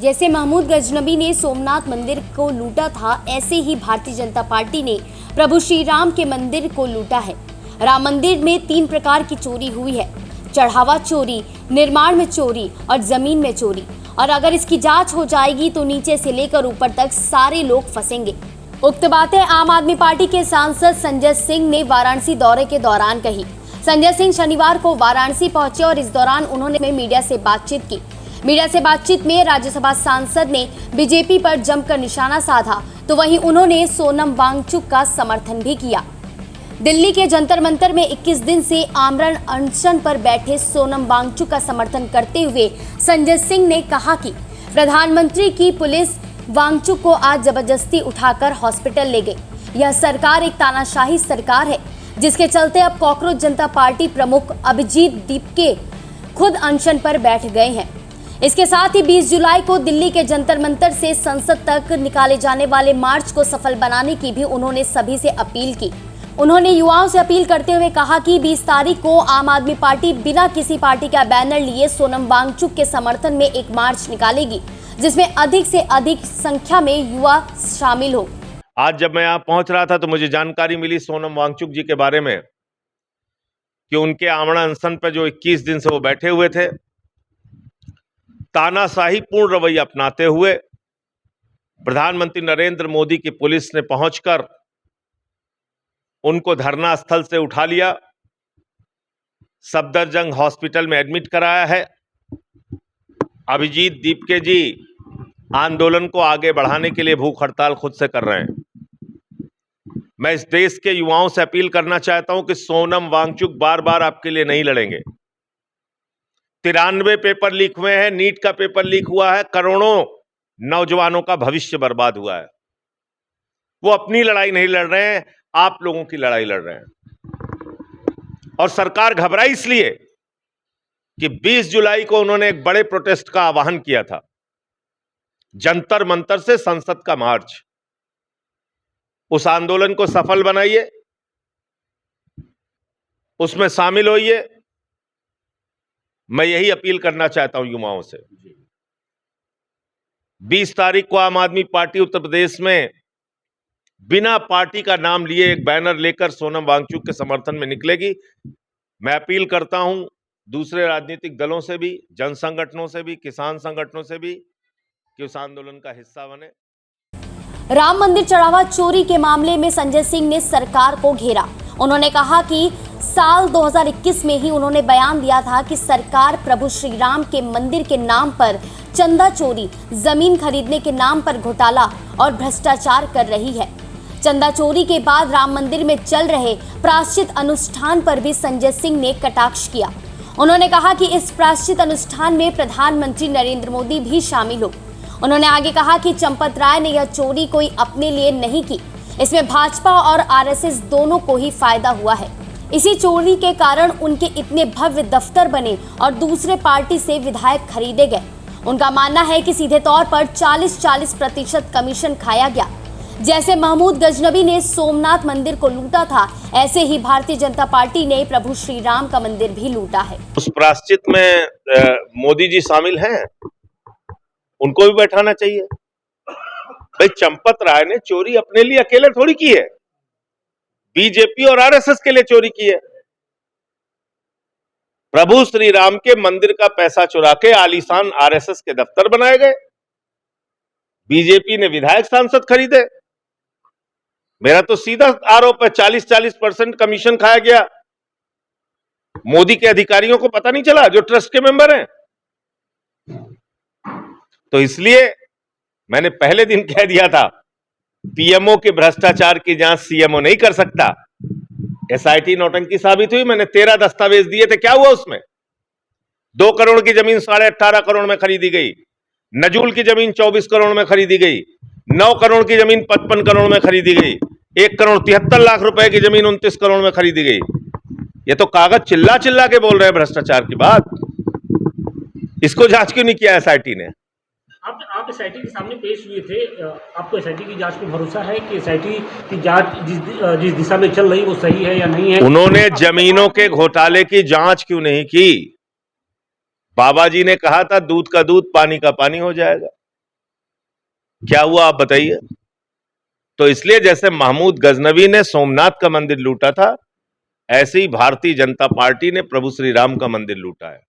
जैसे महमूद गजनबी ने सोमनाथ मंदिर को लूटा था, ऐसे ही भारतीय जनता पार्टी ने प्रभु श्री राम के मंदिर को लूटा है। राम मंदिर में 3 प्रकार की चोरी हुई है: चढ़ावा चोरी, निर्माण में चोरी और जमीन में चोरी। और अगर इसकी जांच हो जाएगी तो नीचे से लेकर ऊपर तक सारे लोग फंसेंगे। उक्त बातें आम आदमी पार्टी के सांसद संजय सिंह ने वाराणसी दौरे के दौरान कही। संजय सिंह शनिवार को वाराणसी पहुंचे और इस दौरान उन्होंने मीडिया से बातचीत की। मीडिया से बातचीत में राज्यसभा सांसद ने बीजेपी पर जमकर निशाना साधा, तो वहीं उन्होंने सोनम वांगचुक का समर्थन भी किया। दिल्ली के जंतर मंतर में 21 दिन से आमरण अनशन पर बैठे सोनम वांगचुक का समर्थन करते हुए संजय सिंह ने कहा कि प्रधानमंत्री की पुलिस वांगचुक को आज जबरदस्ती उठाकर हॉस्पिटल ले गई। यह सरकार एक तानाशाही सरकार है, जिसके चलते अब कॉकरोच जनता पार्टी प्रमुख अभिजीत दीपके खुद अनशन पर बैठ गए हैं। इसके साथ ही 20 जुलाई को दिल्ली के जंतर मंतर से संसद तक निकाले जाने वाले मार्च को सफल बनाने की भी उन्होंने सभी से अपील की। उन्होंने युवाओं से अपील करते हुए कहा कि 20 तारीख को आम आदमी पार्टी बिना किसी पार्टी का बैनर लिए सोनम वांगचुक के समर्थन में एक मार्च निकालेगी, जिसमें अधिक से अधिक संख्या में युवा शामिल हो। आज जब मैं यहाँ पहुंच रहा था तो मुझे जानकारी मिली सोनम वांगचुक जी के बारे में कि उनके आमरण अनशन पर जो 21 दिन से वो बैठे हुए थे, तानाशाही पूर्ण रवैया अपनाते हुए प्रधानमंत्री नरेंद्र मोदी की पुलिस ने पहुंचकर उनको धरना स्थल से उठा लिया, सफदरजंग हॉस्पिटल में एडमिट कराया है। अभिजीत दीपके जी आंदोलन को आगे बढ़ाने के लिए भूख हड़ताल खुद से कर रहे हैं। मैं इस देश के युवाओं से अपील करना चाहता हूं कि सोनम वांगचुक बार बार आपके लिए नहीं लड़ेंगे। 93 पेपर लीक हुए हैं, नीट का पेपर लीक हुआ है, करोड़ों नौजवानों का भविष्य बर्बाद हुआ है। वो अपनी लड़ाई नहीं लड़ रहे हैं, आप लोगों की लड़ाई लड़ रहे हैं। और सरकार घबराई इसलिए कि 20 जुलाई को उन्होंने एक बड़े प्रोटेस्ट का आह्वान किया था, जंतर मंतर से संसद का मार्च। उस आंदोलन को सफल बनाइए, उसमें शामिल होइए। मैं यही अपील करना चाहता हूं युवाओं से। 20 तारीख को आम आदमी पार्टी उत्तर प्रदेश में बिना पार्टी का नाम लिए एक बैनर लेकर सोनम वांगचुक के समर्थन में निकलेगी। मैं अपील करता हूं दूसरे राजनीतिक दलों से भी, जन संगठनों से भी, किसान संगठनों से भी कि उस आंदोलन का हिस्सा बने। राम मंदिर चढ़ावा चोरी के मामले में संजय सिंह ने सरकार को घेरा। उन्होंने कहा कि साल 2021 में ही उन्होंने बयान दिया था कि सरकार प्रभु श्री राम के मंदिर के नाम पर चंदा चोरी, जमीन खरीदने के नाम पर घोटाला और भ्रष्टाचार कर रही है। चंदा चोरी के बाद राम मंदिर में चल रहे प्रायश्चित अनुष्ठान पर भी संजय सिंह ने कटाक्ष किया। उन्होंने कहा कि इस प्रायश्चित अनुष्ठान में प्रधानमंत्री नरेंद्र मोदी भी शामिल हो। उन्होंने आगे कहा कि चंपत राय ने यह चोरी कोई अपने लिए नहीं की, इसमें भाजपा और आरएसएस दोनों को ही फायदा हुआ है। इसी चोरी के कारण उनके इतने भव्य दफ्तर बने और दूसरे पार्टी से विधायक खरीदे गए। उनका मानना है कि सीधे तौर पर 40% कमीशन खाया गया। जैसे महमूद गजनबी ने सोमनाथ मंदिर को लूटा था, ऐसे ही भारतीय जनता पार्टी ने प्रभु श्री राम का मंदिर भी लूटा है। उस प्रायश्चित में मोदी जी शामिल हैं, उनको भी बैठाना चाहिए। भाई, चंपत राय ने चोरी अपने लिए अकेले थोड़ी की है, बीजेपी और आरएसएस के लिए चोरी की है। प्रभु श्री राम के मंदिर का पैसा चुरा के आलीशान आरएसएस के दफ्तर बनाए गए, बीजेपी ने विधायक सांसद खरीदे। मेरा तो सीधा आरोप है, 40% कमीशन खाया गया। मोदी के अधिकारियों को पता नहीं चला, जो ट्रस्ट के मेंबर हैं। तो इसलिए मैंने पहले दिन कह दिया था, पीएमओ के भ्रष्टाचार की जांच सीएमओ नहीं कर सकता। एसआईटी नौटंकी साबित हुई। मैंने 13 दस्तावेज दिए थे, क्या हुआ उसमें? 2 करोड़ की जमीन 18.5 करोड़ में खरीदी गई, नजूल की जमीन 24 करोड़ में खरीदी गई, 9 करोड़ की जमीन 55 करोड़ में खरीदी गई, 1 करोड़ 73 लाख रुपए की जमीन 29 करोड़ में खरीदी गई। ये तो कागज चिल्ला चिल्ला के बोल रहे हैं भ्रष्टाचार की बात। इसको जांच क्यों नहीं किया एसआईटी ने? आप एसआईटी के सामने पेश हुए थे। आपको एसआईटी की जांच पे भरोसा है कि एसआईटी की जांच जिस दिशा में चल रही वो सही है या नहीं है? उन्होंने जमीनों के घोटाले की जांच क्यों नहीं की? बाबा जी ने कहा था दूध का दूध पानी का पानी हो जाएगा। क्या हुआ आप बताइए। तो इसलिए जैसे महमूद गजनवी ने सोमनाथ का मंदिर लूटा था, ऐसे ही भारतीय जनता पार्टी ने प्रभु श्री राम का मंदिर लूटा है।